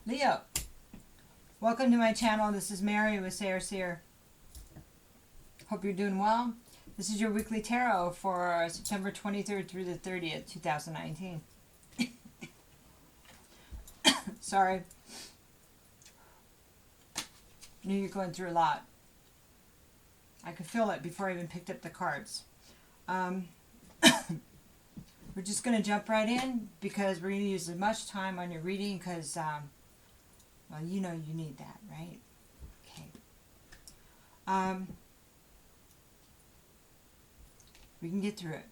Leo, welcome to my channel. This is Mary with Seer. Hope you're doing well. This is your weekly tarot for September 23rd through the 30th, 2019. Sorry. Knew you're going through a lot. I could feel it before I even picked up the cards. We're just going to jump right in because we're going to use as much time on your reading because, well, you know you need that, right? Okay. We can get through it.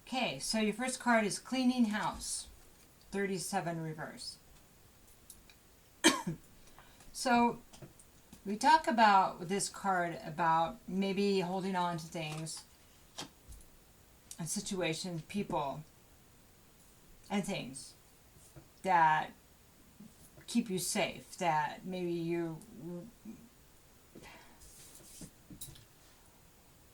Okay, so your first card is Cleaning House, 37 reverse. So, we talk about with this card about maybe holding on to things and situations, people, and things that keep you safe, that maybe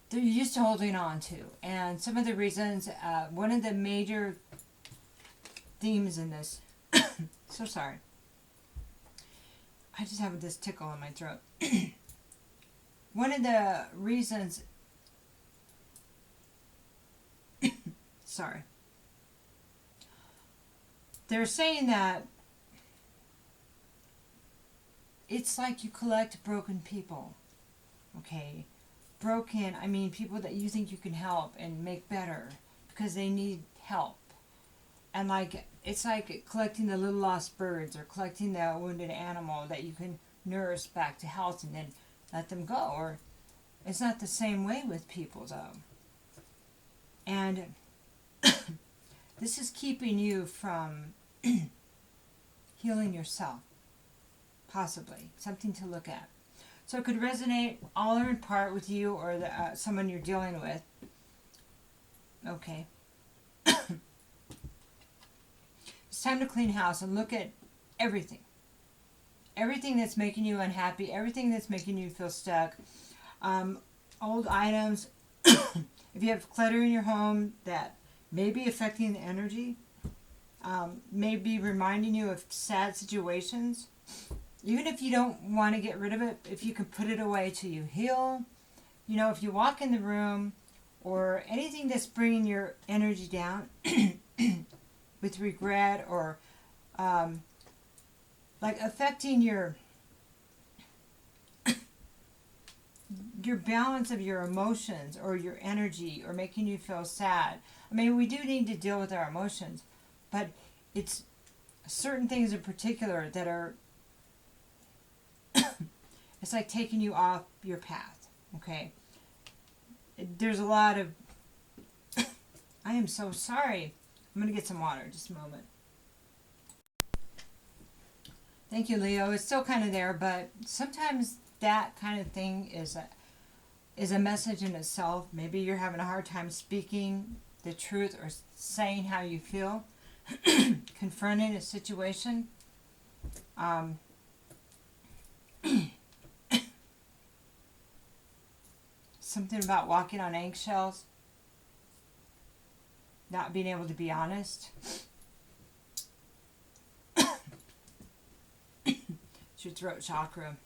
they're used to holding on to. And some of the reasons, one of the major themes in this, so sorry, I just have this tickle in my throat. One of the reasons, sorry, they're saying that it's like you collect broken people, okay? Broken, I mean people that you think you can help and make better because they need help. And like, it's like collecting the little lost birds or collecting the wounded animal that you can nurse back to health and then let them go. Or it's not the same way with people though. And this is keeping you from healing yourself, possibly. Something to look at. So it could resonate all or in part with you or someone you're dealing with. Okay. It's time to clean house and look at everything. Everything that's making you unhappy, everything that's making you feel stuck. Old items. If you have clutter in your home that may be affecting the energy, may be reminding you of sad situations. Even if you don't want to get rid of it, if you can put it away till you heal. You know, if you walk in the room or anything that's bringing your energy down with regret or like affecting your balance of your emotions or your energy or making you feel sad. I mean, we do need to deal with our emotions, but it's certain things in particular that are it's like taking you off your path, okay? There's a lot of... I am so sorry. I'm going to get some water, just a moment. Thank you, Leo. It's still kind of there, but sometimes that kind of thing is a message in itself. Maybe you're having a hard time speaking the truth or saying how you feel, confronting a situation. Something about walking on eggshells, not being able to be honest. It's your throat chakra.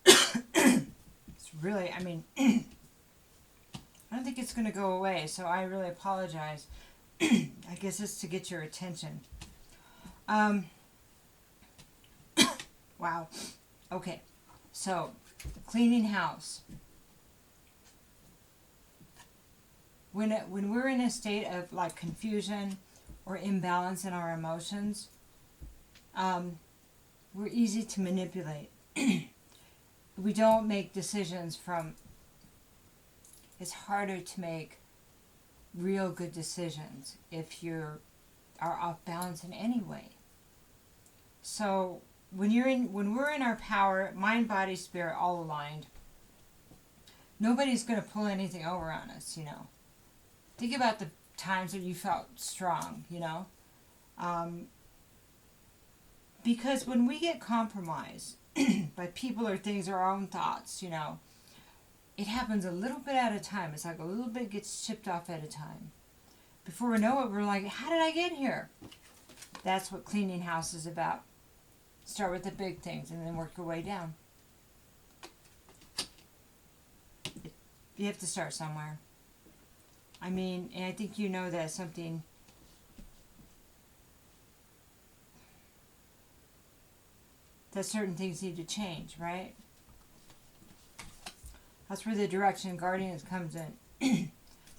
It's really, I mean, I don't think it's going to go away, so I really apologize. I guess it's to get your attention. Wow. Okay, so cleaning house. When we're in a state of like confusion or imbalance in our emotions, we're easy to manipulate. We don't make decisions from... It's harder to make real good decisions if you are off balance in any way. So when we're in our power, mind, body, spirit, all aligned, nobody's going to pull anything over on us, you know. Think about the times when you felt strong, you know. Because when we get compromised by people or things or our own thoughts, you know, it happens a little bit at a time. It's like a little bit gets chipped off at a time. before we know it, we're like, how did I get here? That's what cleaning house is about. Start with the big things and then work your way down. You have to start somewhere. I mean, and I think you know that something that certain things need to change, right? That's where the direction guardians comes in.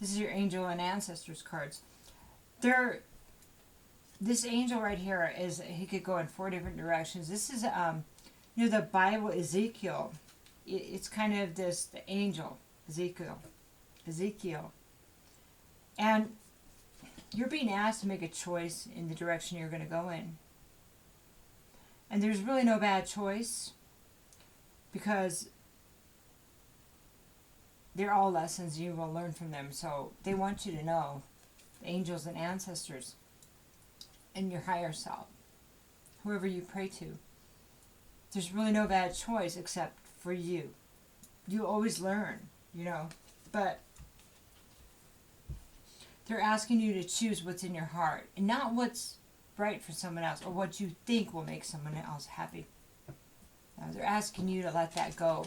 This is your angel and ancestors cards. This angel right here is, he could go in 4 different directions. This is the Bible Ezekiel. It's kind of the angel Ezekiel, and you're being asked to make a choice in the direction you're going to go in. And there's really no bad choice, because they're all lessons you will learn from them. So they want you to know, the angels and ancestors and your higher self, whoever you pray to, there's really no bad choice except for you. You always learn, but they're asking you to choose what's in your heart and not what's right for someone else or what you think will make someone else happy. Now, they're asking you to let that go.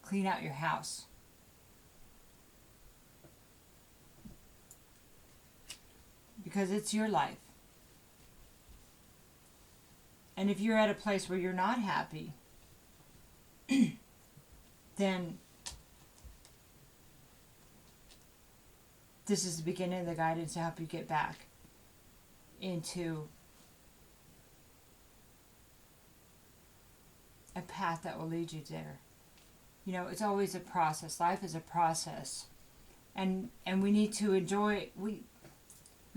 Clean out your house. Because it's your life. And if you're at a place where you're not happy, then this is the beginning of the guidance to help you get back into a path that will lead you there. It's always a process. Life is a process. And we need to enjoy, we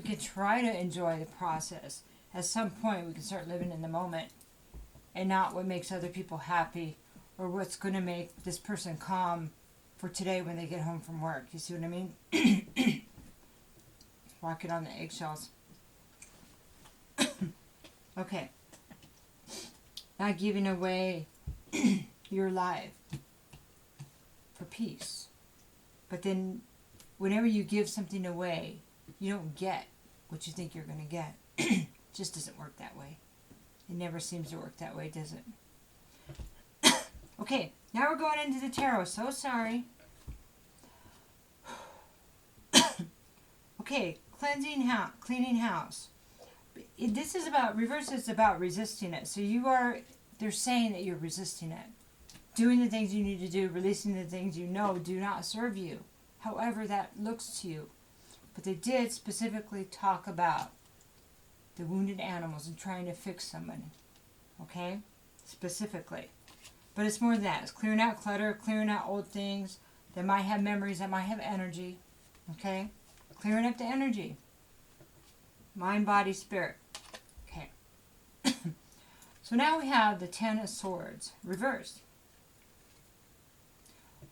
can try to enjoy the process. At some point, we can start living in the moment and not what makes other people happy or what's going to make this person calm for today when they get home from work. You see what I mean? Walking on the eggshells. Okay. Not giving away your life for peace. But then whenever you give something away, you don't get what you think you're going to get. It just doesn't work that way. It never seems to work that way, does it? Okay, now we're going into the tarot. So sorry. Okay, cleaning house. This is about, reverse is about resisting it. So they're saying that you're resisting it. Doing the things you need to do, releasing the things you know do not serve you. However that looks to you. But they did specifically talk about the wounded animals and trying to fix someone. Okay? Specifically. But it's more than that. It's clearing out clutter, clearing out old things that might have memories, that might have energy. Okay? Clearing up the energy. Mind, body, spirit. Okay. So now we have the 10 of Swords reversed.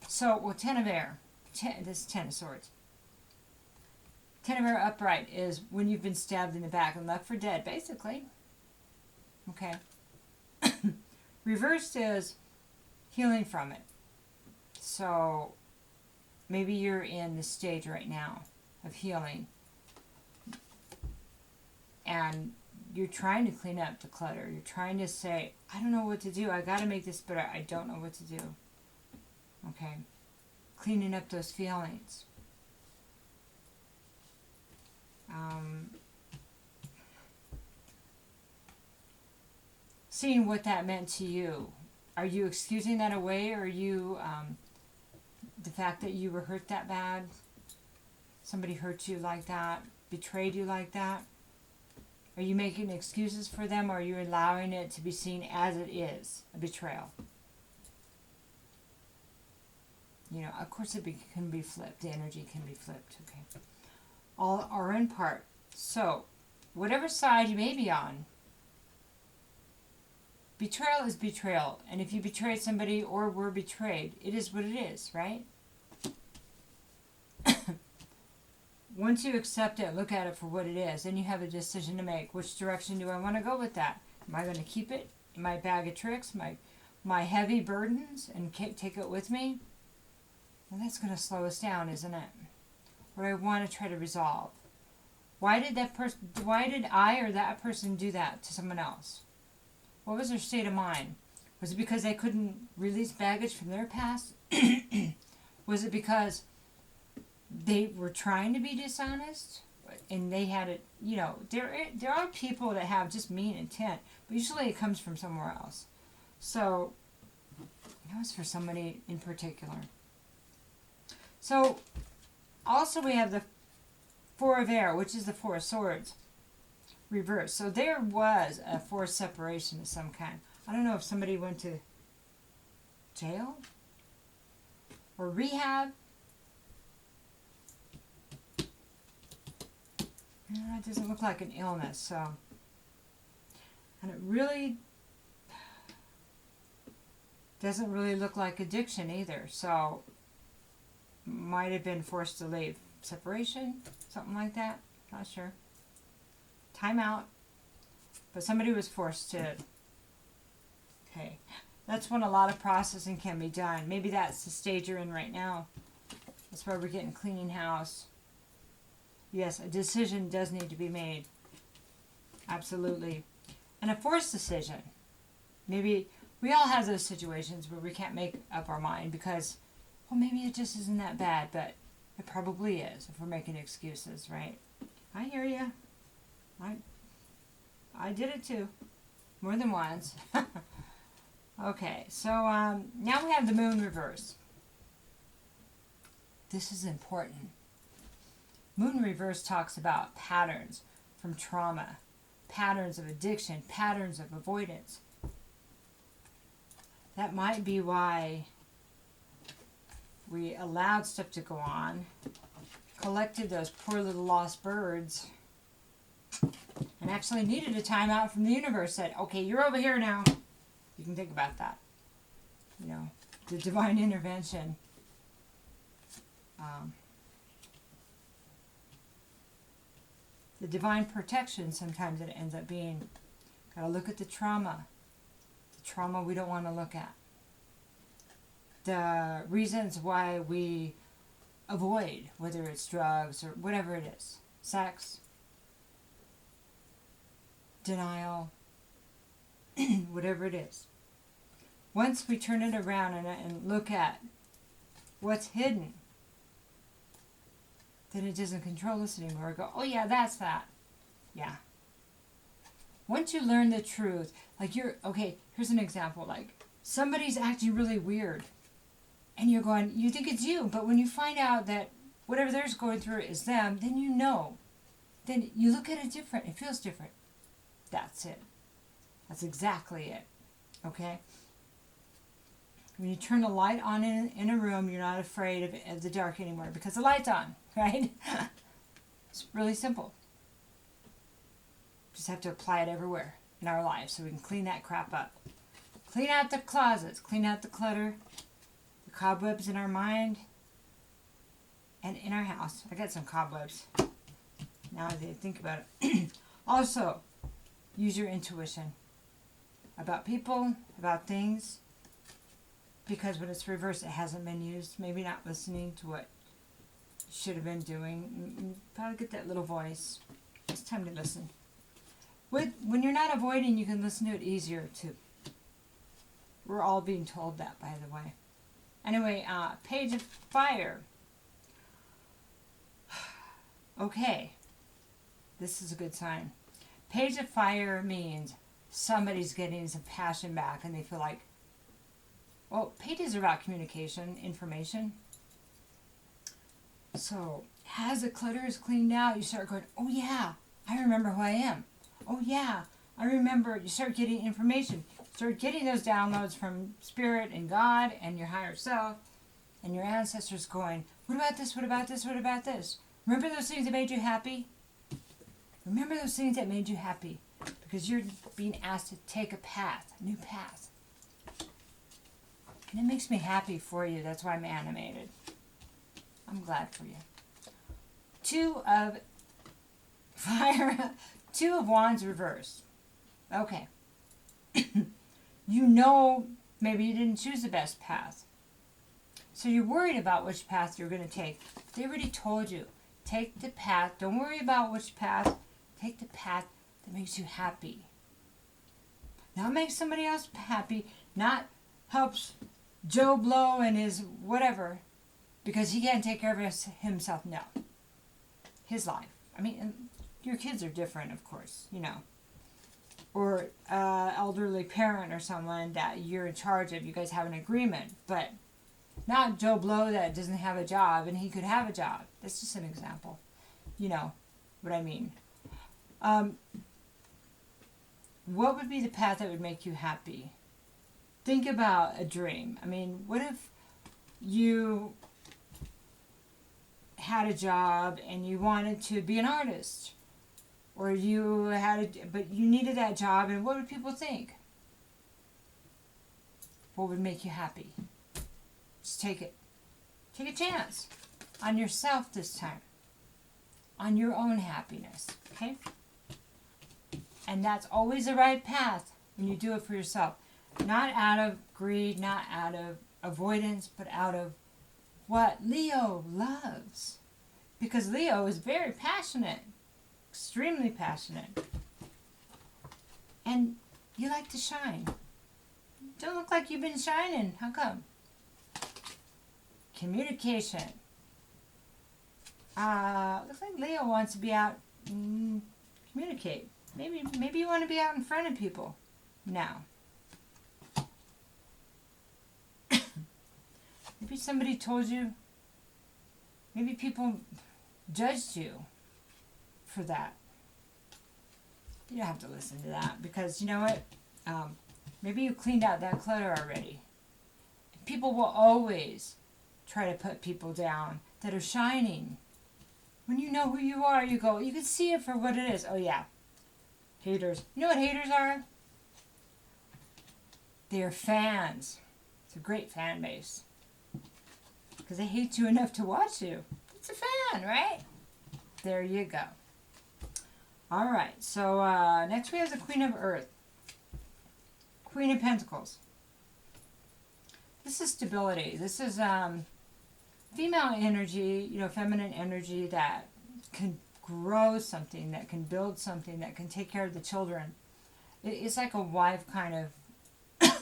So, 10 of Air. This is 10 of Swords. 10 of Air upright is when you've been stabbed in the back and left for dead, basically. Okay. Reversed is healing from it. So, maybe you're in the stage right now of healing. And you're trying to clean up the clutter. You're trying to say, I don't know what to do. I got to make this better. I don't know what to do. Okay. Cleaning up those feelings. Seeing what that meant to you. Are you excusing that away, or are you the fact that you were hurt that bad? Somebody hurt you like that, betrayed you like that? Are you making excuses for them, or are you allowing it to be seen as it is, a betrayal? Of course it can be flipped. The energy can be flipped, okay? All are in part. So, whatever side you may be on, betrayal is betrayal. And if you betrayed somebody or were betrayed, it is what it is, right? Once you accept it, look at it for what it is, then you have a decision to make. Which direction do I want to go with that? Am I going to keep it in my bag of tricks, my heavy burdens, and take it with me? Well, that's going to slow us down, isn't it? Or I want to try to resolve. Why did I or that person do that to someone else? What was their state of mind? Was it because they couldn't release baggage from their past? Was it because they were trying to be dishonest and they had it, there are people that have just mean intent, but usually it comes from somewhere else. So that was for somebody in particular. So also we have the Four of Air, which is the Four of Swords reversed. So there was a forced separation of some kind. I don't know if somebody went to jail or rehab. It doesn't look like an illness, so. And it really doesn't really look like addiction either, so might have been forced to leave. Separation, something like that, not sure. Time out, but somebody was forced to. Okay, that's when a lot of processing can be done. Maybe that's the stage you're in right now. That's why we're getting cleaning house. Yes, a decision does need to be made. Absolutely. And a forced decision. Maybe we all have those situations where we can't make up our mind because, well, maybe it just isn't that bad, but it probably is if we're making excuses, right? I hear you. I did it too. More than once. Okay, so now we have the moon reverse. This is important. Moon reverse talks about patterns from trauma, patterns of addiction, patterns of avoidance. That might be why we allowed stuff to go on, collected those poor little lost birds, and actually needed a timeout from the universe. Said, okay, you're over here now. You can think about that. The divine intervention. The divine protection, sometimes it ends up being, got to look at the trauma we don't want to look at. The reasons why we avoid, whether it's drugs or whatever it is, sex, denial, whatever it is. Once we turn it around and look at what's hidden, then it doesn't control us anymore. We go, oh yeah, that's that. Yeah. Once you learn the truth, like here's an example, like somebody's acting really weird and you're going, you think it's you, but when you find out that whatever they're going through is them, then then you look at it different, it feels different. That's it. That's exactly it. Okay? When you turn the light on in a room, you're not afraid of the dark anymore because the light's on, right? It's really simple. Just have to apply it everywhere in our lives so we can clean that crap up. Clean out the closets, clean out the clutter, the cobwebs in our mind and in our house. I got some cobwebs now that I think about it. Also, use your intuition about people, about things, because when it's reversed, it hasn't been used. Maybe not listening to what you should have been doing. Probably get that little voice. It's time to listen. When you're not avoiding, you can listen to it easier too. We're all being told that, by the way. Anyway, Page of Fire. Okay, this is a good sign. Page of Fire means somebody's getting some passion back and they feel like, well, pages are about communication, information. So as the clutter is cleaned out, you start going, oh yeah, I remember who I am. Oh yeah, I remember. You start getting information. Start getting those downloads from Spirit and God and your higher self and your ancestors going, what about this, what about this, what about this? Remember those things that made you happy? Remember those things that made you happy because you're being asked to take a path, a new path. And it makes me happy for you. That's why I'm animated. I'm glad for you. 2 of Fire, 2 of Wands reversed. Okay. Maybe you didn't choose the best path. So you're worried about which path you're going to take. They already told you. Take the path. Don't worry about which path. Take the path that makes you happy. Not make somebody else happy. Not helps Joe Blow and his whatever because he can't take care of himself. No. His life. I mean, and your kids are different, of course, you know. Or elderly parent or someone that you're in charge of. You guys have an agreement. But not Joe Blow that doesn't have a job and he could have a job. That's just an example. You know what I mean. What would be the path that would make you happy? Think about a dream. I mean, what if you had a job and you wanted to be an artist? Or you but you needed that job, and what would people think? What would make you happy? Just take it. Take a chance on yourself this time. On your own happiness, okay? And that's always the right path when you do it for yourself. Not out of greed, not out of avoidance, but out of what Leo loves. Because Leo is very passionate. Extremely passionate. And you like to shine. Don't look like you've been shining. How come? Communication. Looks like Leo wants to be out and communicate. Maybe you want to be out in front of people now. Maybe somebody told you. Maybe people judged you for that. You don't have to listen to that because you know what? Maybe you cleaned out that clutter already. People will always try to put people down that are shining. When you know who you are, you can see it for what it is. Oh yeah, haters. You know what haters are? They are fans. It's a great fan base. Because they hate you enough to watch you. It's a fan, right? There you go. Alright, so next we have the Queen of Earth. Queen of Pentacles. This is stability. This is female energy, you know, feminine energy that can grow something, that can build something, that can take care of the children. It's like a wife kind of,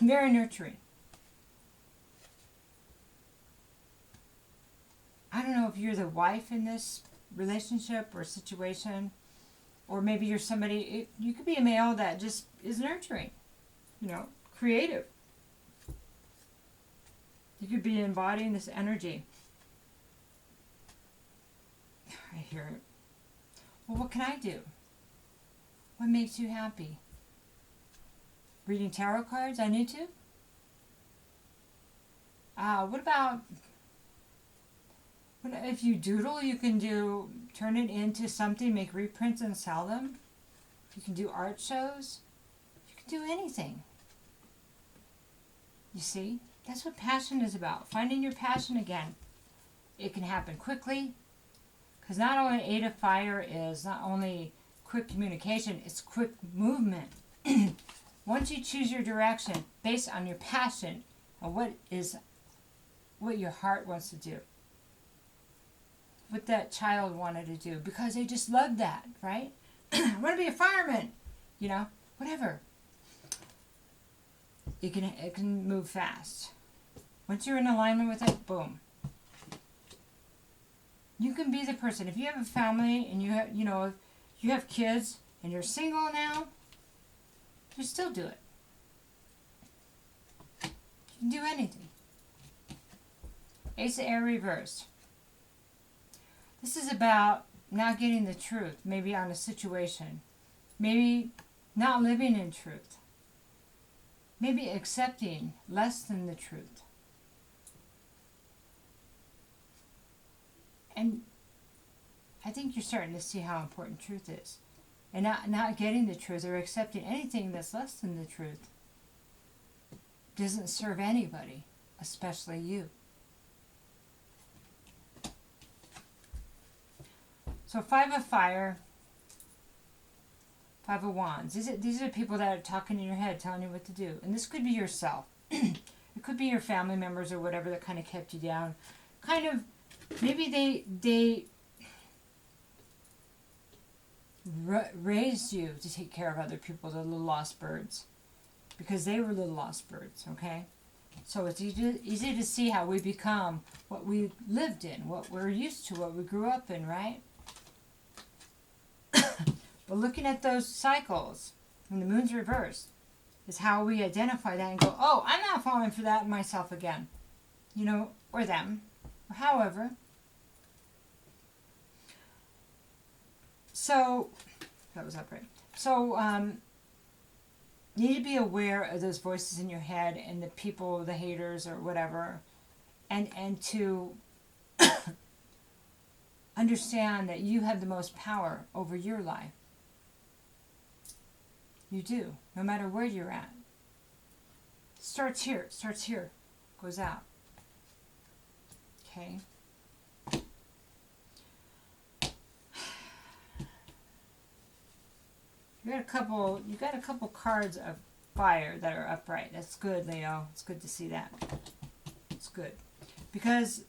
very nurturing. I don't know if you're the wife in this relationship or situation, or maybe you're somebody, you could be a male that just is nurturing, you know, creative. You could be embodying this energy. I hear it. Well, what can I do? What makes you happy? Reading tarot cards on YouTube? What about... If you doodle, you can turn it into something, make reprints and sell them. You can do art shows. You can do anything. You see? That's what passion is about. Finding your passion again. It can happen quickly. Because not only Eight of Fire is not only quick communication, it's quick movement. Once you choose your direction based on your passion and what your heart wants to do. What that child wanted to do because they just loved that, right? I want to be a fireman, you know, whatever. It can move fast. Once you're in alignment with it, boom. You can be the person. If you have a family and you have kids and you're single now, you still do it. You can do anything. Ace of Air reversed. This is about not getting the truth, maybe on a situation. Maybe not living in truth. Maybe accepting less than the truth. And I think you're starting to see how important truth is. And not getting the truth or accepting anything that's less than the truth doesn't serve anybody, especially you. So 5 of Fire, 5 of Wands. These are the people that are talking in your head, telling you what to do. And this could be yourself. It could be your family members or whatever that kind of kept you down. Kind of, maybe raised you to take care of other people, the little lost birds, because they were little lost birds, okay? So it's easy to see how we become what we lived in, what we're used to, what we grew up in, right? But looking at those cycles, when the moon's reversed, is how we identify that and go, oh, I'm not falling for that in myself again. You know, or them, or however. So, that was upright. So, you need to be aware of those voices in your head and the people, the haters or whatever, and to understand that you have the most power over your life. You do, no matter where you're at. Starts here, goes out. Okay. You got a couple cards of fire that are upright. That's good, Leo. It's good to see that. It's good. Because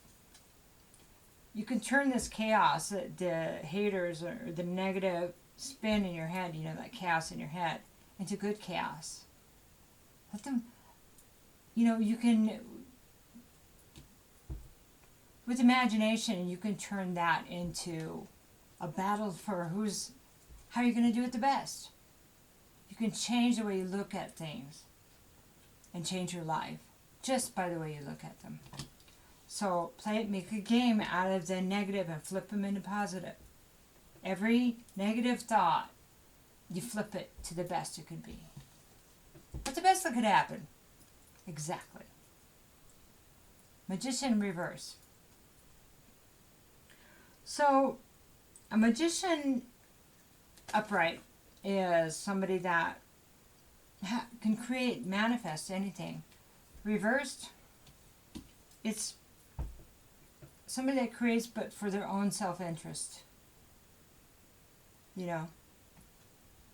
you can turn this chaos, the haters or the negative spin in your head, you know, that chaos in your head, into good chaos. Let them, you know, you can, with imagination, you can turn that into a battle for how you're going to do it the best. You can change the way you look at things and change your life just by the way you look at them. So make a game out of the negative and flip them into positive. Every negative thought, you flip it to the best it could be. What's the best that could happen? Exactly. Magician reverse. So, a magician upright is somebody that can create, manifest anything. Reversed, it's somebody that creates but for their own self-interest. You know?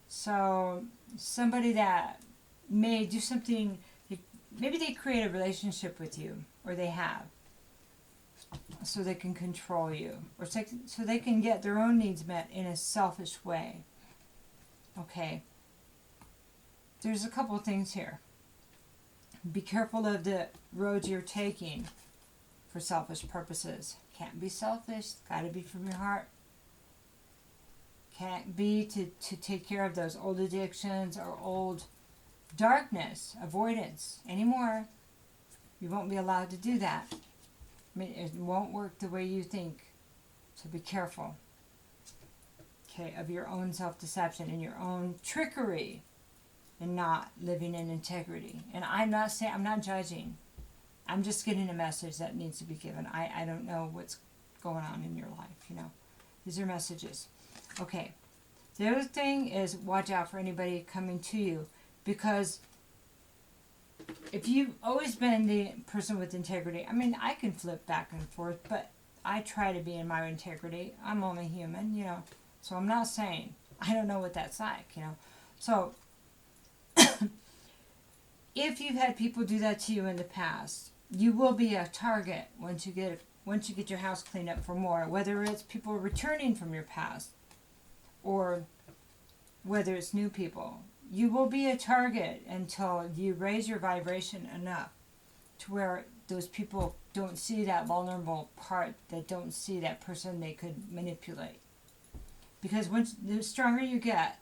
So, somebody that may do something, maybe they create a relationship with you, or they have, so they can control you, or so they can get their own needs met in a selfish way. Okay. There's a couple things here. Be careful of the roads you're taking for selfish purposes. Can't be selfish. Got to be from your heart. Can't be to take care of those old addictions or old darkness, avoidance anymore. You won't be allowed to do that. I mean, it won't work the way you think. So be careful. Okay, of your own self-deception and your own trickery and not living in integrity. And I'm not judging. I'm just getting a message that needs to be given. I don't know what's going on in your life, you know. These are messages. Okay. The other thing is watch out for anybody coming to you, because if you've always been the person with integrity, I mean, I can flip back and forth, but I try to be in my integrity. I'm only human, you know. So I'm not saying, I don't know what that's like, you know. So, if you've had people do that to you in the past, you will be a target once you get your house cleaned up for more, whether it's people returning from your past or whether it's new people. You will be a target until you raise your vibration enough to where those people don't see that vulnerable part, that don't see that person they could manipulate. Because the stronger you get,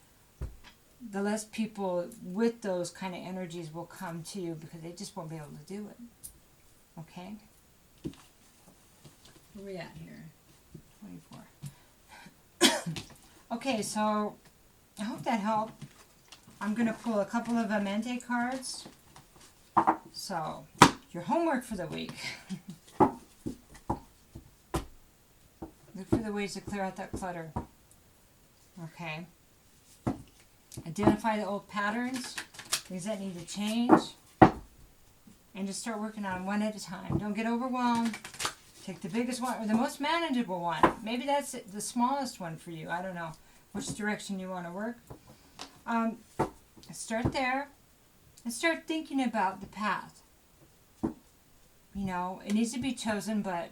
the less people with those kind of energies will come to you, because they just won't be able to do it. Okay? Where are we at here? 24. Okay, so I hope that helped. I'm going to pull a couple of Amente cards. So, your homework for the week. Look for the ways to clear out that clutter. Okay. Identify the old patterns, things that need to change, and just start working on them one at a time. Don't get overwhelmed. Take the biggest one or the most manageable one. Maybe that's the smallest one for you. I don't know which direction you want to work. Start there and start thinking about the path. You know, it needs to be chosen, but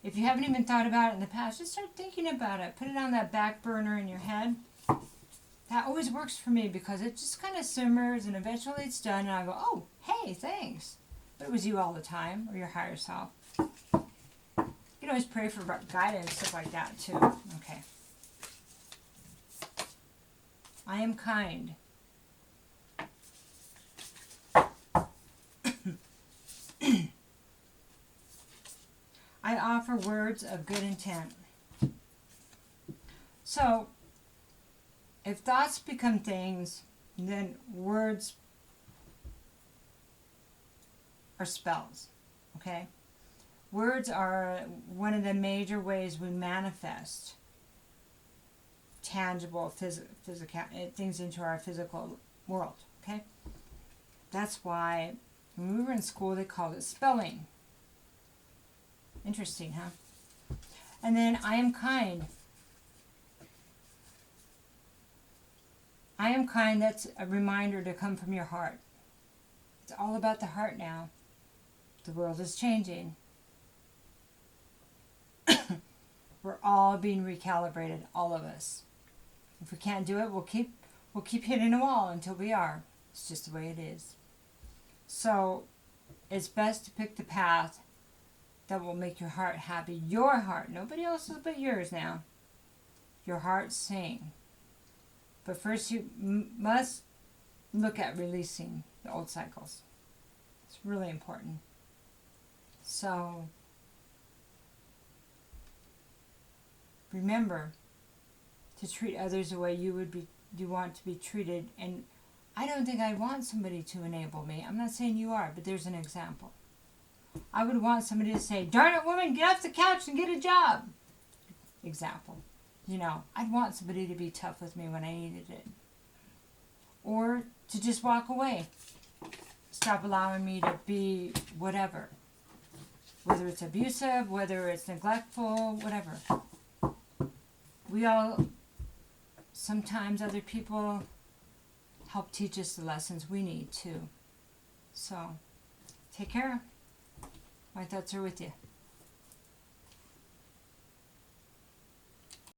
If you haven't even thought about it in the past, just start thinking about it. Put it on that back burner in your head. That always works for me because it just kind of simmers and eventually it's done and I go, oh, hey, thanks. But it was you all the time or your higher self. You can always pray for guidance, stuff like that too. Okay. I am kind. I offer words of good intent. So, if thoughts become things, then words are spells, okay? Words are one of the major ways we manifest tangible physical things into our physical world, okay? That's why when we were in school they called it spelling. Interesting, huh? And then I am kind. I am kind, that's a reminder to come from your heart. It's all about the heart now. The world is changing. We're all being recalibrated, all of us. If we can't do it, we'll keep hitting a wall until we are. It's just the way it is. So it's best to pick the path that will make your heart happy. Your heart, nobody else's but yours now. Your heart sing. But first you must look at releasing the old cycles. It's really important. So remember to treat others the way you want to be treated. And I don't think I want somebody to enable me. I'm not saying you are, but there's an example. I would want somebody to say, darn it, woman, get off the couch and get a job. Example. You know, I'd want somebody to be tough with me when I needed it. Or to just walk away. Stop allowing me to be whatever. Whether it's abusive, whether it's neglectful, whatever. We all, sometimes other people help teach us the lessons we need too. So, take care. My thoughts are with you.